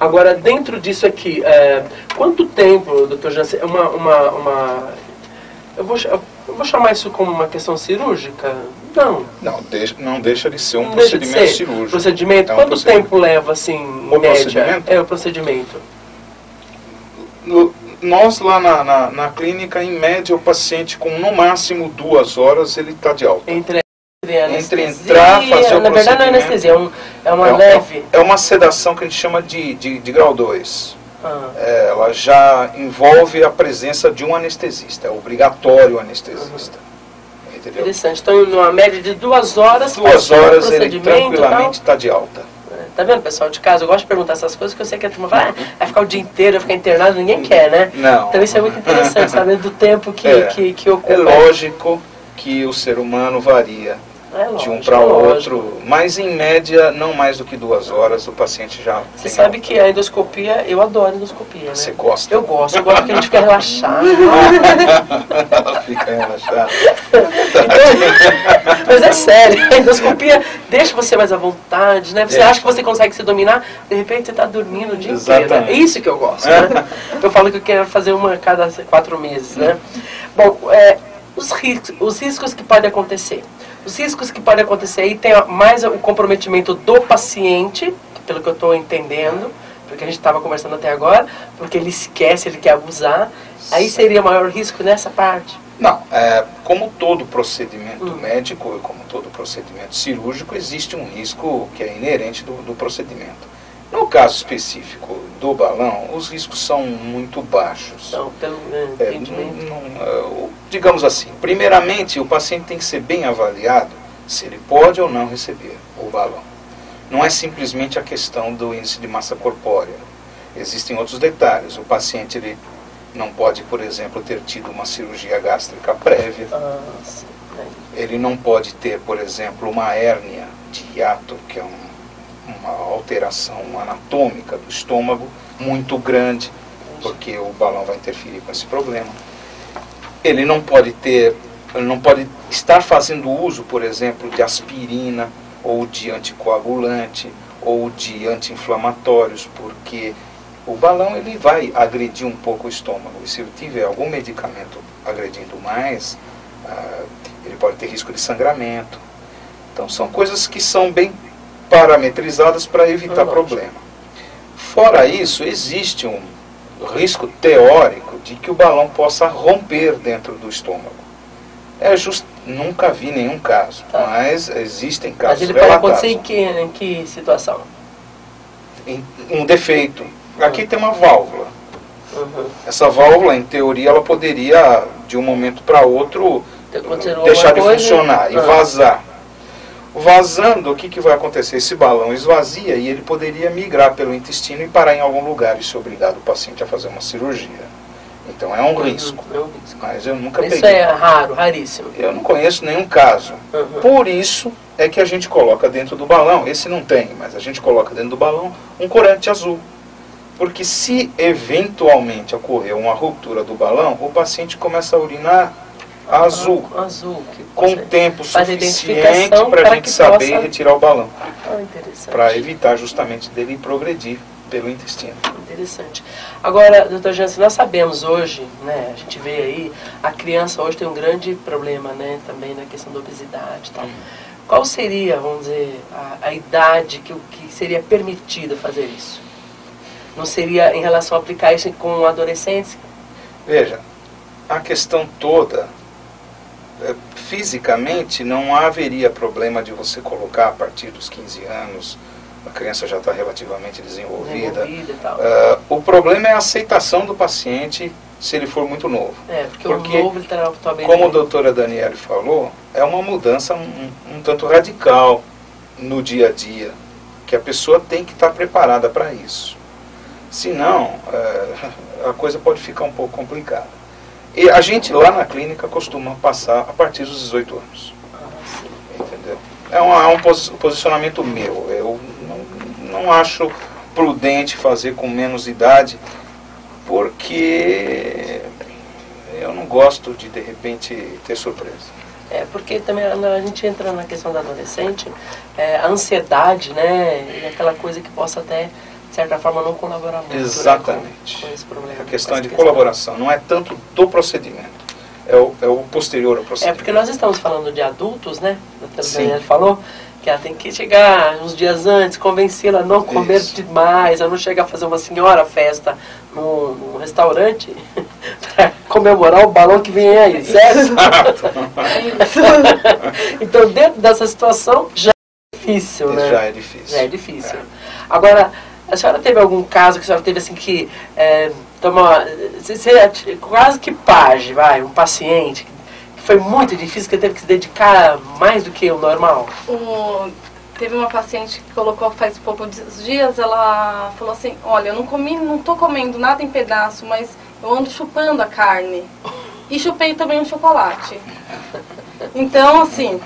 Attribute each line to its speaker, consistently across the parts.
Speaker 1: Agora, dentro disso aqui, quanto tempo, doutor Jansen, eu vou chamar isso como uma questão cirúrgica? Não.
Speaker 2: Não deixa de ser um procedimento cirúrgico.
Speaker 1: Procedimento? Quanto tempo leva, assim, em média? O procedimento?
Speaker 2: Nós lá na clínica, em média, o paciente com no máximo 2 horas, ele está de alta.
Speaker 1: Entre
Speaker 2: entrar, fazer o
Speaker 1: na verdade não é anestesia, é uma leve...
Speaker 2: É uma sedação que a gente chama de grau 2. Ela já envolve a presença de um anestesista, é obrigatório o anestesista. Entendeu?
Speaker 1: Interessante. Então, numa média de 2 horas...
Speaker 2: 2 horas ele tranquilamente está de alta.
Speaker 1: Tá vendo, pessoal de casa? Eu gosto de perguntar essas coisas, que eu sei que a turma vai ficar o dia inteiro, vai ficar internado, ninguém quer, né?
Speaker 2: Não.
Speaker 1: Então isso é muito interessante, saber do tempo que ocupa.
Speaker 2: É lógico que o ser humano varia de um para o outro, mas em média, não mais do que 2 horas, o paciente já...
Speaker 1: Você sabe que a endoscopia, eu adoro endoscopia, né?
Speaker 2: Você gosta?
Speaker 1: Eu gosto que a gente fica relaxado.
Speaker 2: Ela fica relaxada.
Speaker 1: Então, mas é sério, a endoscopia deixa você mais à vontade, né? Você acha que você consegue se dominar, de repente você está dormindo o dia inteiro. Né? É isso que eu gosto, né? Eu falo que eu quero fazer uma a cada 4 meses, né? Bom, os riscos que podem acontecer. Os riscos que podem acontecer aí tem mais o comprometimento do paciente, pelo que eu estou entendendo, porque a gente estava conversando até agora, porque ele esquece, ele quer abusar. Aí seria o maior risco nessa parte?
Speaker 2: Não, como todo procedimento médico, como todo procedimento cirúrgico, existe um risco que é inerente do procedimento. No caso específico do balão, os riscos são muito baixos.
Speaker 1: Então, pelo entendimento.
Speaker 2: Digamos assim, primeiramente o paciente tem que ser bem avaliado se ele pode ou não receber o balão. Não é simplesmente a questão do índice de massa corpórea. Existem outros detalhes. O paciente ele não pode, por exemplo, ter tido uma cirurgia gástrica prévia. Ele não pode ter, por exemplo, uma hérnia de hiato, que é uma alteração anatômica do estômago muito grande, porque o balão vai interferir com esse problema. Ele não pode estar fazendo uso, por exemplo, de aspirina, ou de anticoagulante, ou de anti-inflamatórios, porque o balão ele vai agredir um pouco o estômago. E se ele tiver algum medicamento agredindo mais, ele pode ter risco de sangramento. Então são coisas que são bem parametrizadas para evitar problema. Fora isso, existe um risco teórico de que o balão possa romper dentro do estômago. Nunca vi nenhum caso, mas existem casos relatados.
Speaker 1: Mas ele pode acontecer em que situação?
Speaker 2: Um defeito. Aqui tem uma válvula. Essa válvula, em teoria, ela poderia, de um momento para outro, deixar de funcionar e vazar. Vazando, o que vai acontecer? Esse balão esvazia e ele poderia migrar pelo intestino e parar em algum lugar. Isso obrigar o paciente a fazer uma cirurgia. Então é um risco. Mas eu nunca peguei.
Speaker 1: Isso é raro, raríssimo.
Speaker 2: Eu não conheço nenhum caso. Por isso é que a gente coloca dentro do balão, esse não tem, mas a gente coloca dentro do balão um corante azul. Porque se eventualmente ocorrer uma ruptura do balão, o paciente começa a urinar azul, com tempo suficiente para a gente saber retirar o balão, para evitar justamente dele progredir pelo intestino.
Speaker 1: Interessante. Agora, doutor Jansen, nós sabemos hoje, né, a gente vê aí, a criança hoje tem um grande problema, né, também na questão da obesidade e tal. Qual seria, vamos dizer, a idade que seria permitido fazer isso? Não seria em relação a aplicar isso com adolescentes?
Speaker 2: Veja, a questão toda, fisicamente, não haveria problema de você colocar a partir dos 15 anos, a criança já está relativamente desenvolvida e tal. O problema é a aceitação do paciente se ele for muito novo.
Speaker 1: Porque o novo, ele tá
Speaker 2: como a doutora Daniele falou, é uma mudança um tanto radical no dia a dia, que a pessoa tem que estar preparada para isso. Senão, a coisa pode ficar um pouco complicada. E a gente lá na clínica costuma passar a partir dos 18 anos. Entendeu? É um posicionamento meu. Eu não acho prudente fazer com menos idade, porque eu não gosto de repente, ter surpresa.
Speaker 1: Porque também a gente entra na questão da adolescente, a ansiedade, né, e aquela coisa que possa até de certa forma, não colaborar muito.
Speaker 2: Exatamente.
Speaker 1: Com esse problema.
Speaker 2: A questão é de colaboração, não é tanto do procedimento, é o posterior ao procedimento.
Speaker 1: É porque nós estamos falando de adultos, né? A doutora
Speaker 2: Sim.
Speaker 1: Daniela falou que ela tem que chegar uns dias antes, convencê-la a não comer demais, a não chegar a fazer uma senhora festa num restaurante para comemorar o balão que vem aí, certo? Então, dentro dessa situação, já é difícil, né?
Speaker 2: Já é difícil.
Speaker 1: Já é difícil. Agora, a senhora teve algum caso que a senhora teve assim que quase que paje, um paciente que foi muito difícil, que teve que se dedicar mais do que o normal?
Speaker 3: Teve uma paciente que colocou faz poucos dias, ela falou assim, olha, eu não tô comendo nada em pedaço, mas eu ando chupando a carne. E chupei também um chocolate. Então, assim,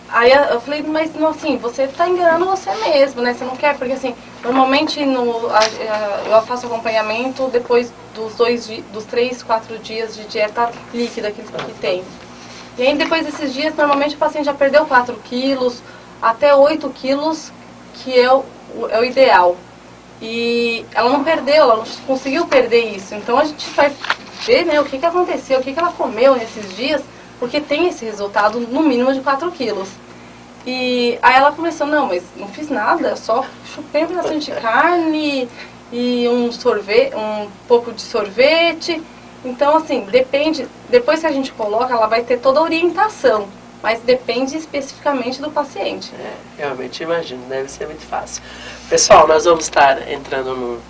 Speaker 3: aí eu falei, mas assim, você está enganando você mesmo, né? Você não quer, porque assim, normalmente eu faço acompanhamento depois dos 3, 4 dias de dieta líquida que tem. E aí depois desses dias, normalmente o paciente já perdeu 4 quilos, até 8 quilos, que é o ideal. E ela não perdeu, ela não conseguiu perder isso. Então a gente vai ver, né, o que aconteceu, o que ela comeu nesses dias, porque tem esse resultado no mínimo de 4 quilos. E aí ela começou, não, mas não fiz nada, só chupei um pedacinho de carne e um pouco de sorvete. Então, assim, depende, depois que a gente coloca, ela vai ter toda a orientação, mas depende especificamente do paciente.
Speaker 1: Realmente imagino, deve ser muito fácil. Pessoal, nós vamos estar entrando num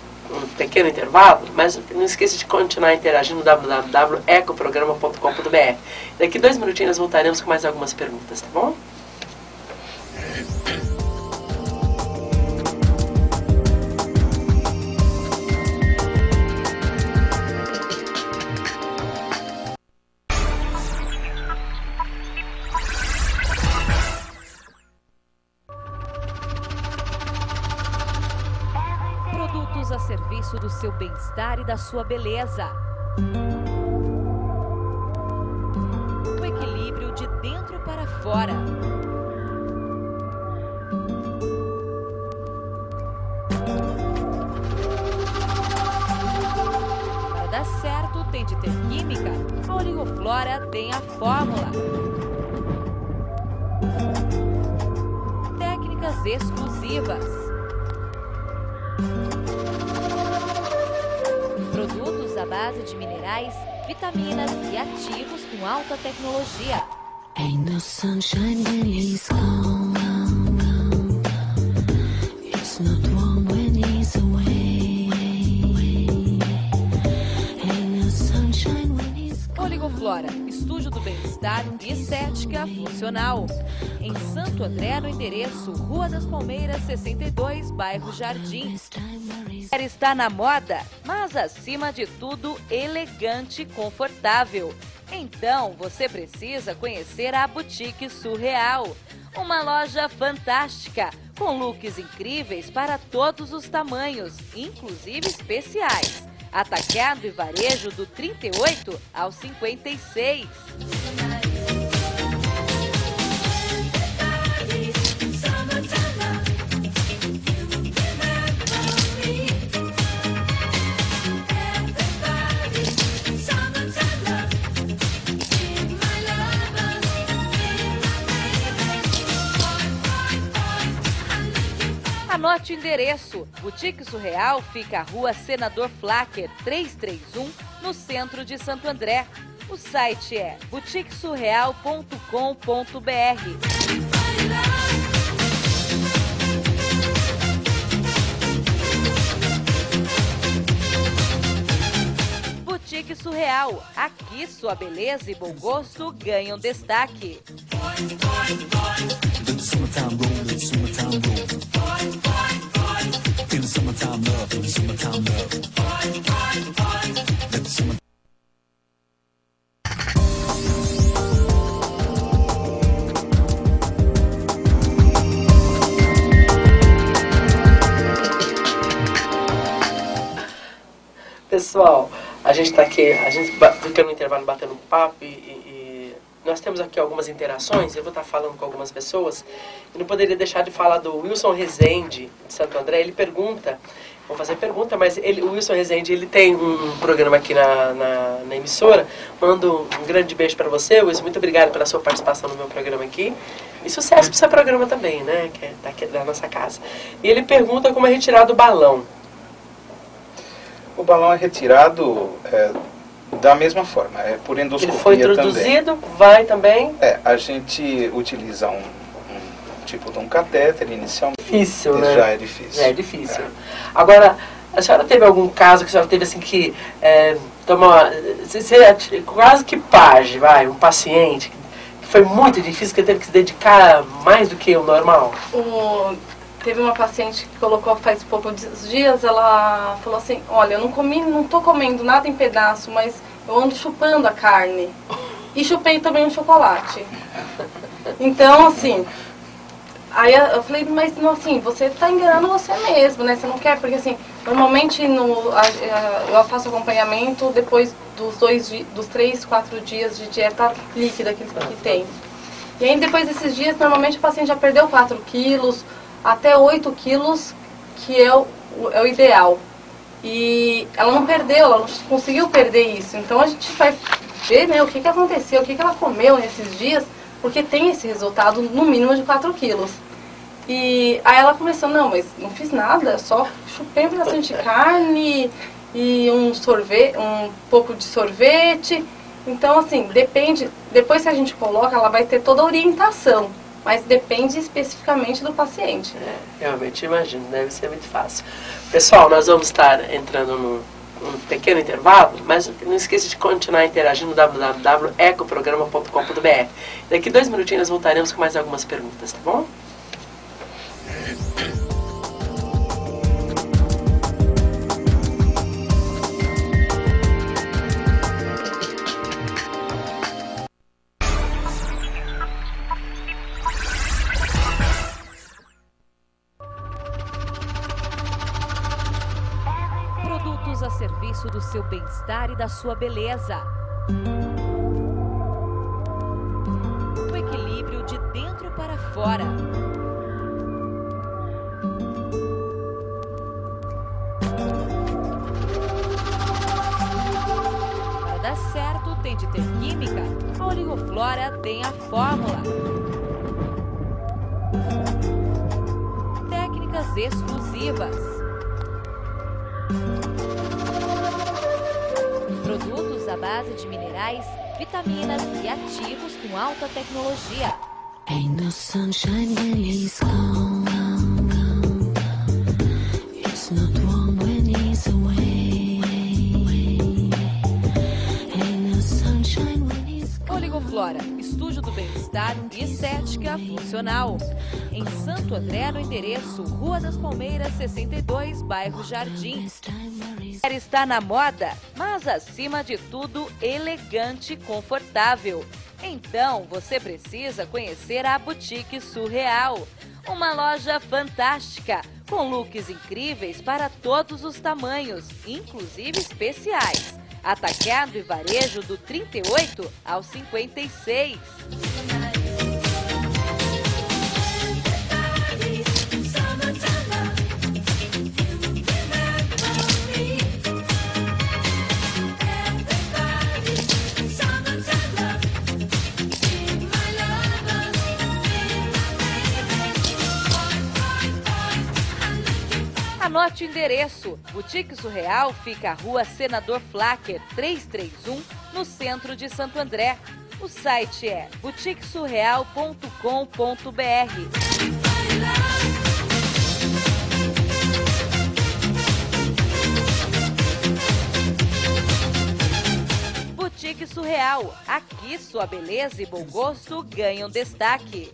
Speaker 1: pequeno intervalo, mas não esqueça de continuar interagindo no www.ecoprograma.com.br. Daqui 2 minutinhos nós voltaremos com mais algumas perguntas, tá bom?
Speaker 4: A serviço do seu bem-estar e da sua beleza. O equilíbrio de dentro para fora. Para dar certo, tem de ter química. A Oligoflora tem a fórmula. Técnicas exclusivas. Produtos à base de minerais, vitaminas e ativos com alta tecnologia. Ain't no sunshine when he's gone. It's not warm when he's away. Ain't no sunshine when he's gone. Oligoflora, estúdio do bem-estar e estética funcional. Em Santo André, no endereço Rua das Palmeiras, 62, bairro Jardim. Está na moda, mas acima de tudo elegante e confortável. Então você precisa conhecer a Boutique Surreal, uma loja fantástica com looks incríveis para todos os tamanhos, inclusive especiais. Atacado e varejo do 38 ao 56. Anote o endereço. Boutique Surreal fica à Rua Senador Flacker, 331, no centro de Santo André. O site é boutiquesurreal.com.br. Boutique Surreal. Aqui sua beleza e bom gosto ganham destaque.
Speaker 1: Pessoal, a gente está aqui, a gente fica no intervalo batendo um papo e nós temos aqui algumas interações, eu vou estar falando com algumas pessoas, e não poderia deixar de falar do Wilson Rezende, de Santo André. Ele pergunta, vou fazer pergunta, mas o Wilson Rezende, ele tem um programa aqui na emissora. Mando um grande beijo para você, Wilson, muito obrigado pela sua participação no meu programa aqui. E sucesso pro seu programa também, né, que é daqui da nossa casa. E ele pergunta como é retirado o balão.
Speaker 2: O balão é retirado da mesma forma, é por endoscopia.
Speaker 1: Ele foi introduzido, também. Vai também?
Speaker 2: A gente utiliza um tipo de um catéter inicialmente.
Speaker 1: Difícil, né?
Speaker 2: Já é difícil.
Speaker 1: É difícil. Agora, a senhora teve algum caso que a senhora teve assim que quase que paje, um paciente que foi muito difícil, que teve que se dedicar mais do que o normal?
Speaker 3: Teve uma paciente que colocou faz poucos dias, ela falou assim, olha, eu não tô comendo nada em pedaço, mas eu ando chupando a carne. E chupei também um chocolate. Então, assim, aí eu falei, mas não, assim, você está enganando você mesmo, né? Você não quer, porque assim, normalmente eu faço acompanhamento depois dos 3, 4 dias de dieta líquida que tem. E aí depois desses dias, normalmente o paciente já perdeu 4 quilos, até 8 quilos, que é o ideal. E ela não perdeu, ela não conseguiu perder isso. Então a gente vai ver, né, o que aconteceu, o que ela comeu nesses dias, porque tem esse resultado no mínimo de 4 quilos. E aí ela começou, não, mas não fiz nada, só chupei um pedacinho de carne e um pouco de sorvete. Então, assim, depende, depois que a gente coloca, ela vai ter toda a orientação, mas depende especificamente do paciente.
Speaker 1: Realmente, imagino, deve ser muito fácil. Pessoal, nós vamos estar entrando num pequeno intervalo, mas não esqueça de continuar interagindo no www.ecoprograma.com.br. Daqui 2 minutinhos nós voltaremos com mais algumas perguntas, tá bom?
Speaker 4: A serviço do seu bem-estar e da sua beleza. O equilíbrio de dentro para fora. Para dar certo, tem de ter química. A Oligoflora tem a fórmula. Técnicas exclusivas. Produtos à base de minerais, vitaminas e ativos com alta tecnologia. Ain't no sunshine when he's gone. It's not warm when he's away. Ain't no sunshine when he's gone. Oligoflora, estúdio do bem-estar e estética funcional. Em Santo André, no endereço Rua das Palmeiras, 62, bairro Jardim. Está na moda, mas acima de tudo elegante e confortável. Então você precisa conhecer a Boutique Surreal, uma loja fantástica com looks incríveis para todos os tamanhos, inclusive especiais. Atacado e varejo do 38 ao 56. Anote o endereço. Boutique Surreal fica à Rua Senador Flacker, 331, no centro de Santo André. O site é boutiquesurreal.com.br. Boutique Surreal. Aqui sua beleza e bom gosto ganham destaque.